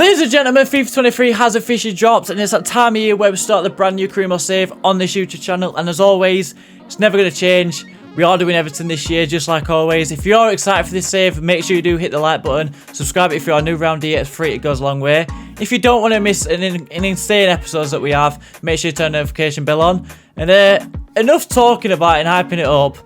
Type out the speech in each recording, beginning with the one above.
Ladies and gentlemen, FIFA 23 has officially dropped, and it's that time of year where we start the brand new Kierxn save on this YouTube channel. And as always, it's never going to change. We are doing Everton this year, just like always. If you're excited for this save, make sure you do hit the like button. Subscribe if you are new around here. It's free, it goes a long way. If you don't want to miss an insane episodes that we have, make sure you turn the notification bell on. And enough talking about it and hyping it up.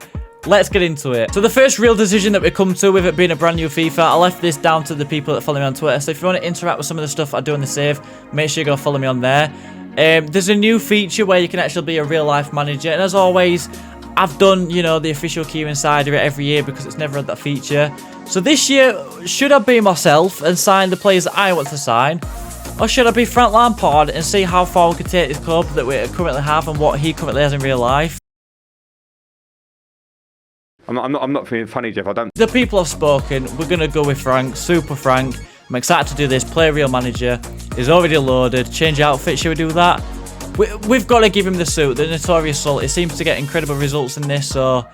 Let's get into it. So the first real decision that we come to with it being a brand new FIFA, I left this down to the people that follow me on Twitter. So if you want to interact with some of the stuff I do on the save, make sure you go follow me on there. There's a new feature where you can actually be a real life manager. And as always, I've done, you know, the official Kierxn side of it every year because it's never had that feature. So this year, should I be myself and sign the players that I want to sign? Or should I be Frank Lampard and see how far we can take this club that we currently have and what he currently has in real life? I'm not feeling funny, Jeff. I don't. The people have spoken. We're going to go with Frank, Super Frank. I'm excited to do this. Play real manager. He's already loaded. Change outfit. Should we do that? We've got to give him the suit, the Notorious Salt. He seems to get incredible results in this, so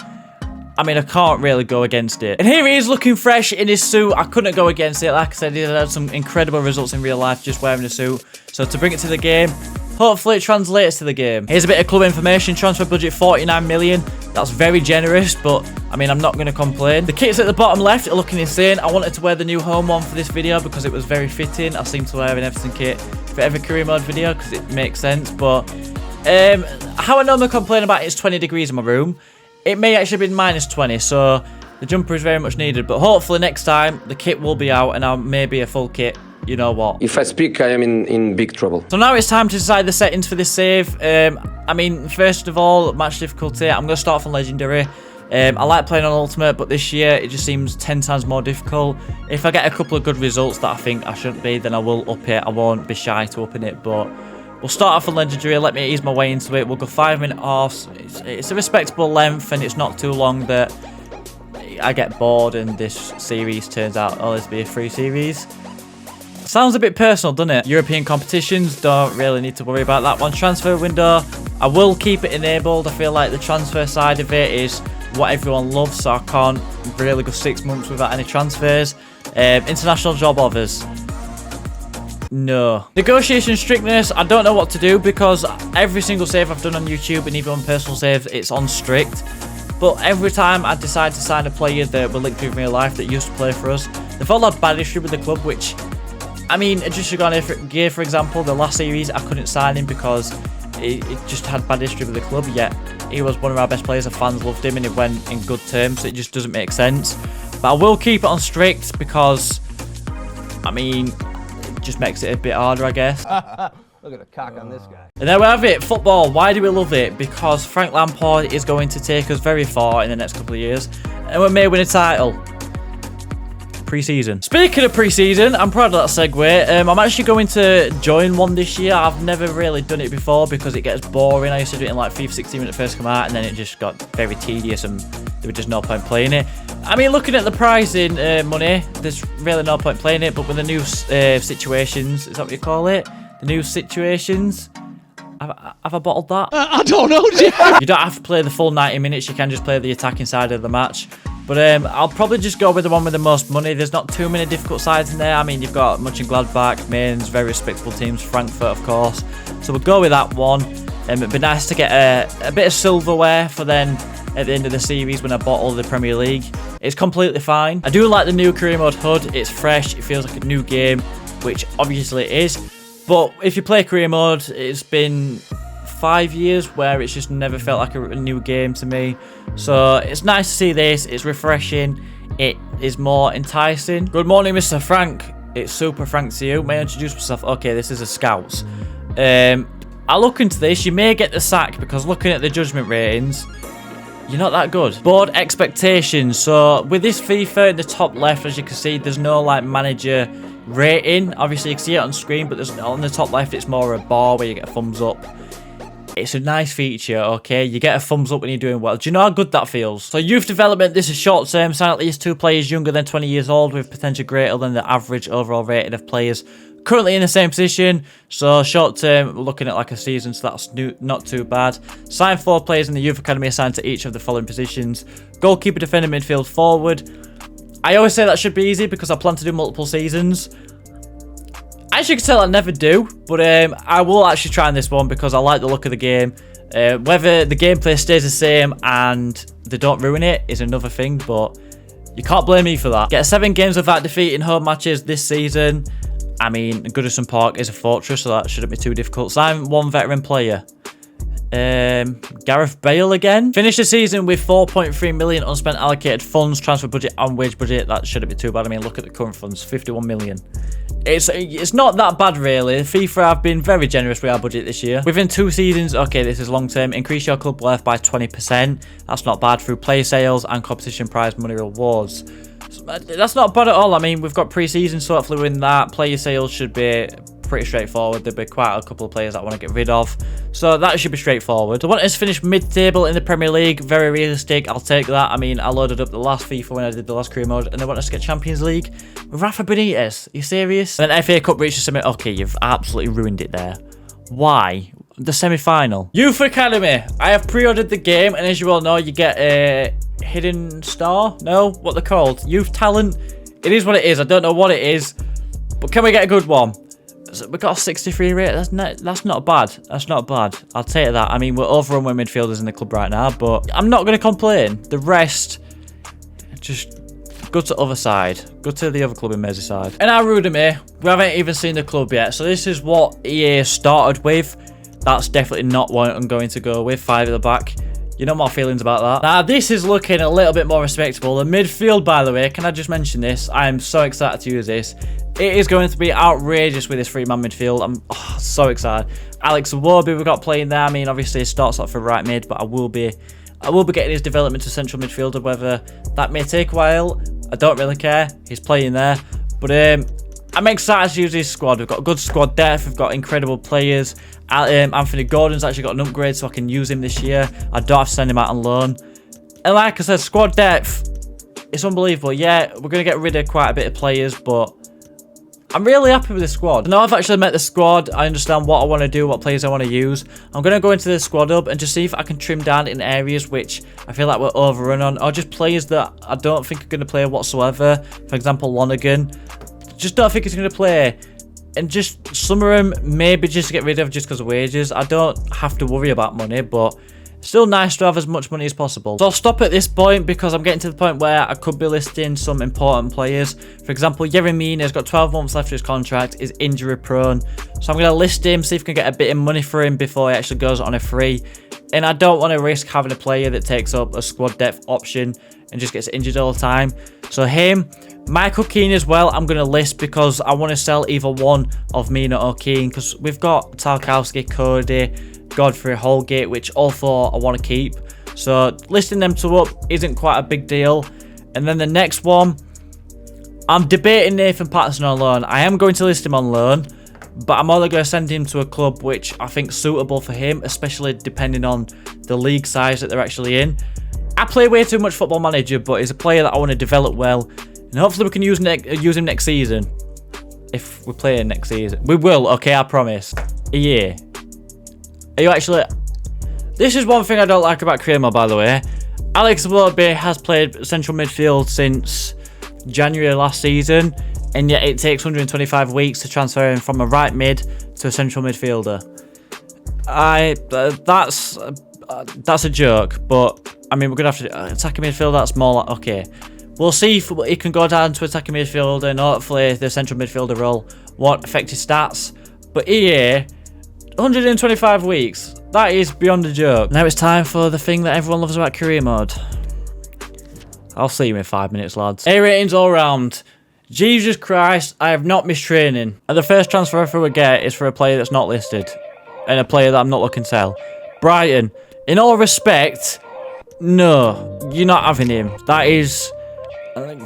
I mean, I can't really go against it. And here he is looking fresh in his suit. I couldn't go against it. Like I said, he had some incredible results in real life just wearing the suit. So to bring it to the game, hopefully it translates to the game. Here's a bit of club information. Transfer budget 49 million. That's very generous, but I mean, I'm not going to complain. The kit's at the bottom left are looking insane. I wanted to wear the new home one for this video because it was very fitting. I seem to wear an Everton kit for every career mode video because it makes sense. But how I normally complain about it is 20 degrees in my room. It may actually be minus 20, so the jumper is very much needed. But hopefully next time the kit will be out and I may be a full kit. You know what? If I speak, I am in big trouble. So now it's time to decide the settings for this save. I mean, first of all, match difficulty. I'm going to start from Legendary. I like playing on Ultimate, but this year it just seems 10 times more difficult. If I get a couple of good results that I think I shouldn't be, then I will up it. I won't be shy to upping it, but we'll start off on Legendary. Let me ease my way into it. We'll go 5-minute halves. It's a respectable length, and it's not too long that I get bored and this series turns out always be a free series. Sounds a bit personal, doesn't it? European competitions, don't really need to worry about that one. Transfer window, I will keep it enabled. I feel like the transfer side of it is what everyone loves, so I can't really go 6 months without any transfers. International job offers. No. Negotiation strictness, I don't know what to do because every single save I've done on YouTube and even on personal saves, it's on strict. But every time I decide to sign a player that we're linked to in real life that used to play for us, they've all had bad history with the club, which, I mean, just Gear, for example, the last series, I couldn't sign him because it just had bad history with the club, yet he was one of our best players, the fans loved him, and it went in good terms, so it just doesn't make sense. But I will keep it on strict because, I mean, it just makes it a bit harder, I guess. Look at the cock on this guy. And there we have it, football. Why do we love it? Because Frank Lampard is going to take us very far in the next couple of years, and we may win a title. Pre-season. Speaking of pre-season, I'm proud of that segue. I'm actually going to join one this year. I've never really done it before because it gets boring. I used to do it in like FIFA 16 when it first came out, and then it just got very tedious and there was just no point playing it. I mean, looking at the pricing money, there's really no point playing it, but with the new situations, is that what you call it? The new situations? Have I bottled that? I don't know, You don't have to play the full 90 minutes. You can just play the attacking side of the match. But I'll probably just go with the one with the most money. There's not too many difficult sides in there. I mean, you've got Mönchengladbach, Mainz, very respectable teams, Frankfurt, of course. So we'll go with that one. It'd be nice to get a bit of silverware for then at the end of the series when I bottle the Premier League. It's completely fine. I do like the new career mode HUD. It's fresh. It feels like a new game, which obviously it is. But if you play career mode, it's been 5 years where it's just never felt like a new game to me. So it's nice to see this. It's refreshing. It is more enticing. Good morning, Mr. Frank. It's Super Frank to you. May I introduce myself? Okay, this is a Scouts. I'll look into this. You may get the sack because looking at the judgment ratings, you're not that good. Board expectations. So with this FIFA in the top left, as you can see, there's no like manager rating. Obviously you can see it on screen, but there's on the top left it's more a bar where you get a thumbs up. It's a nice feature, okay? You get a thumbs up when you're doing well. Do you know how good that feels? So youth development, this is short term. Sign at least 2 players younger than 20 years old with potential greater than the average overall rating of players currently in the same position. So short term, we're looking at like a season, so that's not too bad. Sign 4 players in the youth academy assigned to each of the following positions: goalkeeper, defender, midfield, forward. I always say that should be easy because I plan to do multiple seasons. I As you can tell, I never do, but I will actually try this one because I like the look of the game. Whether the gameplay stays the same and they don't ruin it is another thing, but you can't blame me for that. Get 7 games without defeat in home matches this season. I mean, Goodison Park is a fortress, so that shouldn't be too difficult. Sign 1 veteran player. Gareth Bale again. Finish the season with 4.3 million unspent allocated funds, transfer budget and wage budget. That shouldn't be too bad. I mean, look at the current funds, 51 million. It's not that bad, really. FIFA have been very generous with our budget this year. Within 2 seasons, okay, this is long term, increase your club worth by 20%. That's not bad through player sales and competition prize money rewards. So that's not bad at all. I mean, we've got pre-season, so hopefully win that. Player sales should be pretty straightforward. There'll be quite a couple of players that I want to get rid of, so that should be straightforward. I want us to finish mid-table in the Premier League. Very realistic. I'll take that. I mean, I loaded up the last FIFA when I did the last career mode, and they want us to get Champions League with Rafa Benitez. Are you serious? And then FA Cup reaches semi. Okay, you've absolutely ruined it there. Why? The semi-final. Youth Academy. I have pre-ordered the game, and as you all know, you get a hidden star. No, what they're called? Youth talent. It is what it is. I don't know what it is, but can we get a good one? So we got a 63 rate. That's not bad. That's not bad. I'll take that. I mean, we're overrun with midfielders in the club right now, but I'm not going to complain. The rest, just go to the other side. Go to the other club in Merseyside. And our Rudemy, we haven't even seen the club yet. So this is what EA started with. That's definitely not what I'm going to go with. 5 at the back. You know my feelings about that. Now, this is looking a little bit more respectable. The midfield, by the way, can I just mention this? I am so excited to use this. It is going to be outrageous with this 3-man midfield. I'm so excited. Alex Iwobi we've got playing there. I mean, obviously he starts off for right mid, but I will be getting his development to central midfielder. Whether that may take a while, I don't really care. He's playing there, but I'm excited to use this squad. We've got a good squad depth. We've got incredible players. Anthony Gordon's actually got an upgrade, so I can use him this year. I don't have to send him out on loan. And like I said, squad depth, it's unbelievable. Yeah, we're going to get rid of quite a bit of players, but I'm really happy with the squad. Now I've actually met the squad. I understand what I want to do, what players I want to use. I'm going to go into the squad hub and just see if I can trim down in areas which I feel like we're overrun on, or just players that I don't think are going to play whatsoever. For example, Lonergan. Just don't think he's going to play. And just some of them maybe just to get rid of just because of wages. I don't have to worry about money, but still nice to have as much money as possible. So I'll stop at this point because I'm getting to the point where I could be listing some important players. For example, Yeremina has got 12 months left of his contract, is injury prone. So I'm going to list him, see if we can get a bit of money for him before he actually goes on a free. And I don't want to risk having a player that takes up a squad depth option and just gets injured all the time. So him, Michael Keane as well, I'm going to list because I want to sell either one of Mina or Keane, because we've got Tarkowski, Cody, Godfrey, Holgate, which all 4 I want to keep. So listing them 2 up isn't quite a big deal. And then the next one, I'm debating Nathan Patterson on loan. I am going to list him on loan, but I'm only going to send him to a club which I think is suitable for him, especially depending on the league size that they're actually in. I play way too much Football Manager, but he's a player that I want to develop well, and hopefully we can use him next season. If we play him next season. We will, okay, I promise. Yeah. Are you actually... This is one thing I don't like about career mode, by the way. Alex Iwobi has played central midfield since January last season, and yet it takes 125 weeks to transfer him from a right mid to a central midfielder. That's a joke, but I mean, we're gonna have to attacking midfield. That's more like, okay. We'll see if he can go down to attacking midfielder, and hopefully the central midfielder role won't affect his stats. But EA, 125 weeks. That is beyond a joke. Now it's time for the thing that everyone loves about career mode. I'll see you in 5 minutes, lads. A ratings all round. Jesus Christ, I have not missed training. And the first transfer offer we get is for a player that's not listed, and a player that I'm not looking to sell. Brighton. In all respect, no, you're not having him. That is...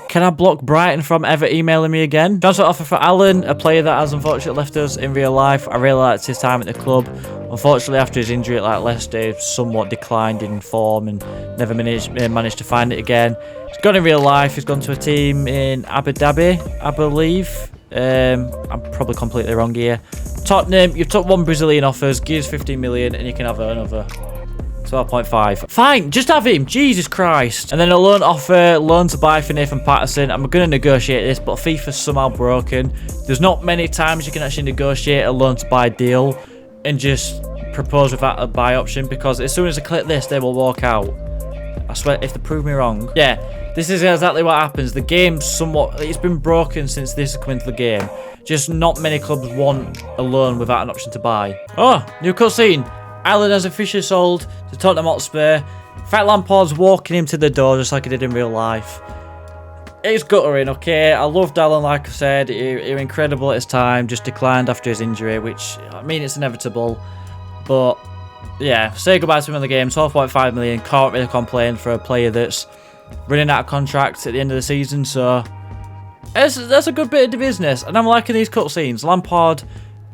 Can I block Brighton from ever emailing me again? Transfer offer for Alan, a player that has unfortunately left us in real life. I really liked his time at the club. Unfortunately, after his injury at Leicester, he somewhat declined in form and never managed to find it again. He's gone in real life. He's gone to a team in Abu Dhabi, I believe. I'm probably completely wrong here. Tottenham, you've took 1 Brazilian offers, gives 15 million, and you can have another. 12.5. Fine, just have him. Jesus Christ. And then a loan offer, loan to buy for Nathan Patterson. I'm going to negotiate this, but FIFA's somehow broken. There's not many times you can actually negotiate a loan to buy deal and just propose without a buy option, because as soon as I click this, they will walk out. I swear, if they prove me wrong. Yeah, this is exactly what happens. The game's somewhat, it's been broken since this has come into the game. Just not many clubs want a loan without an option to buy. Oh, new cutscene. Ireland has officially sold to Tottenham Hotspur. Frank Lampard's walking him to the door just like he did in real life. It's guttering, okay? I loved Alan, like I said. He was incredible at his time. Just declined after his injury, which, I mean, it's inevitable. But, yeah, say goodbye to him in the game. 12.5 million. Can't really complain for a player that's running out of contract at the end of the season. So, that's a good bit of business. And I'm liking these cutscenes. Lampard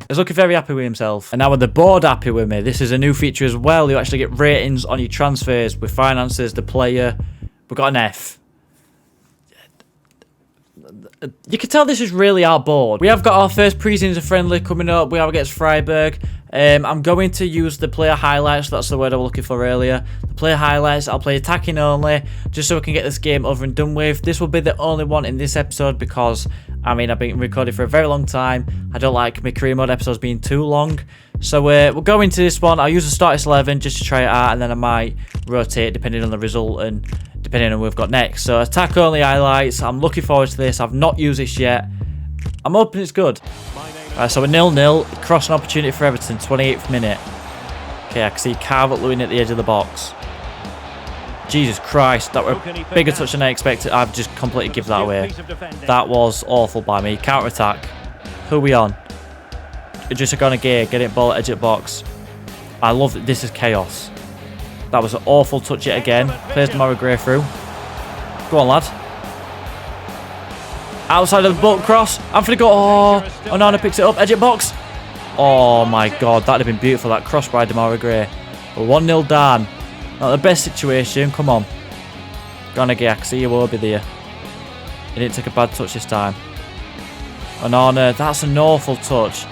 is looking very happy with himself. And now with the board happy with me, this is a new feature as well. You actually get ratings on your transfers with finances, the player. We've got an F. You can tell this is really our board. We have got our first pre-season friendly coming up. We have against Freiburg. I'm going to use the player highlights. That's the word I was looking for earlier. The player highlights. I'll play attacking only, just so we can get this game over and done with. This will be the only one in this episode because, I mean, I've been recording for a very long time. I don't like my career mode episodes being too long. So we'll go into this one. I'll use the starters 11 just to try it out, and then I might rotate depending on the result and depending on what we've got next. So attack only highlights. I'm looking forward to this. I've not used this yet. I'm hoping it's good. So we're 0-0. Crossing opportunity for Everton, 28th minute. Okay, I can see Calvert-Lewin at the edge of the box. Jesus Christ, that were a bigger touch than I expected. I've just completely given that away. That was awful by me. Counter attack. Who are we on? Just gone a gear. Get it, ball at edge of box. I love that. This is chaos. That was an awful touch yet again. Plays Demara Gray through. Go on, lad. Outside of the boat cross. Anthony go. Oh, Onana picks it up. Edge of box. Oh my God, that'd have been beautiful. That cross by Demara Gray. 1-0 down. Not the best situation. Come on. Gonna get. I can see you will be there. He didn't take a bad touch this time. Onana. That's an awful touch.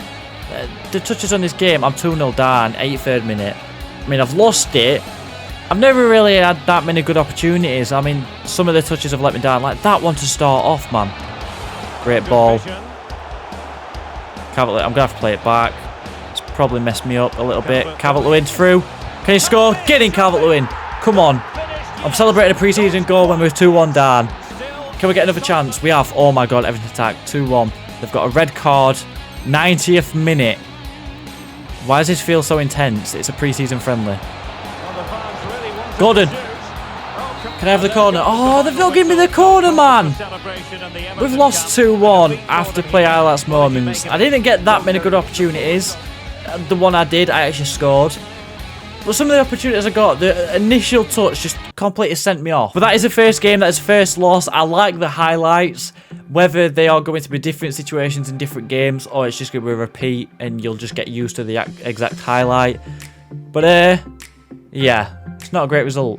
The touches on this game. I'm 2-0 down. 83rd minute. I mean, I've lost it. I've never really had that many good opportunities. I mean, some of the touches have let me down. Like that one to start off, man. Great ball. Calvert-Lewin, I'm going to have to play it back. It's probably messed me up a little bit. Calvert-Lewin's through. Can he score? Get in, Calvert-Lewin. Come on. I'm celebrating a pre-season goal when we're 2-1 down. Can we get another chance? We have. Oh my God, Everton attack. 2-1. They've got a red card. 90th minute. Why does this feel so intense? It's a pre-season friendly. Gordon. Can I have the corner? Oh, they've not given me the corner, man. We've lost 2-1 after play highlights moments. I didn't get that many good opportunities. The one I did, I actually scored. But some of the opportunities I got, the initial touch just completely sent me off. But that is the first game, that is the first loss. I like the highlights. Whether they are going to be different situations in different games or it's just going to be a repeat and you'll just get used to the exact highlight. But, yeah, it's not a great result.